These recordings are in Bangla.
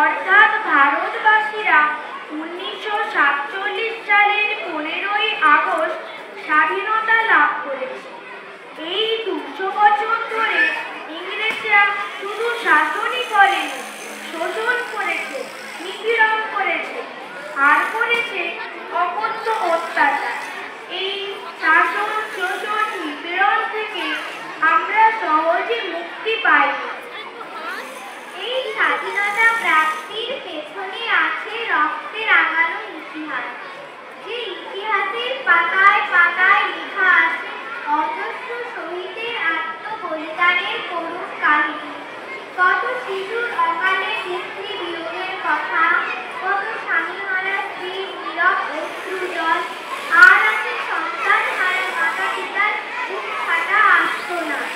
অর্থাৎ ভারতবাসীরা 1947 সালের 15ই আগস্ট স্বাধীনতা লাভ করেছে। এই 200 বছর ধরে ইংরেজরা শুধু শাসনই করেনি, শোষণ করেছে, নিপীড়ন করেছে, আর করেছে অকথ্য অত্যাচার। এই শাসন, শোষণ, নিপীড়ন থেকে আমরা সহজে মুক্তি পাই। এই স্বাধীনতা প্রাপ্তির পেছনে আছে রক্তে রাঙানো ইতিহাস, যে ইতিহাসের পাতায় পাতায় লেখা আছে অজস্র শহীদের আত্মবলিদানের করুণ কাহিনী। কত শিশুর অকালে পিতৃ বিয়োগের কথা, কত স্বামীহারা স্ত্রীর নীরব অশ্রুজল, আর আছে সন্তান হারা মাতা পিতার বুক ফাটা আর্তনাদ।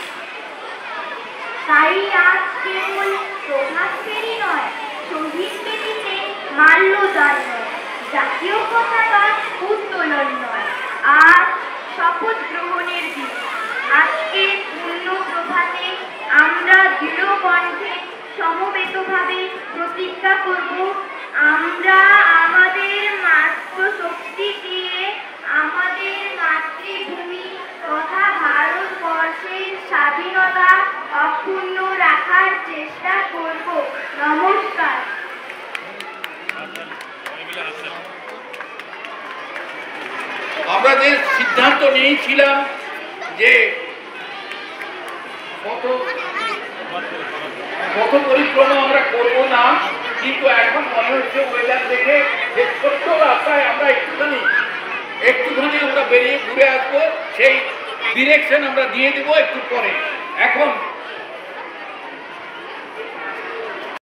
তাই আজ কেবল প্রভাত ফেরি নয়, শহীদ বেদিতে মাল্যদান নয়, জাতীয় পতাকার উত্তোলন নয়, আর শপথ গ্রহণের দিন। আজকে পূর্ণ প্রভাতে আমরা দৃঢ় কণ্ঠে সমবেতভাবে প্রতিজ্ঞা করব, আমরা আমাদের মাতৃশক্তি দিয়ে আমাদের মাতৃভূমি তথা ভারতবর্ষের স্বাধীনতা অক্ষুণ্ণ রাখার চেষ্টা করব। নমস্কার। আমরা যে সিদ্ধান্ত নিয়েছিলাম যে পথ পরিক্রমা আমরা করব না, কিন্তু এখন মনে হচ্ছে ওয়েদার দেখে যে ছোট্ট রাস্তায় আমরা একটুখানি আমরা বেরিয়ে ঘুরে আসবো, সেই ডিরেকশন আমরা দিয়ে দেবো একটু পরে। এখন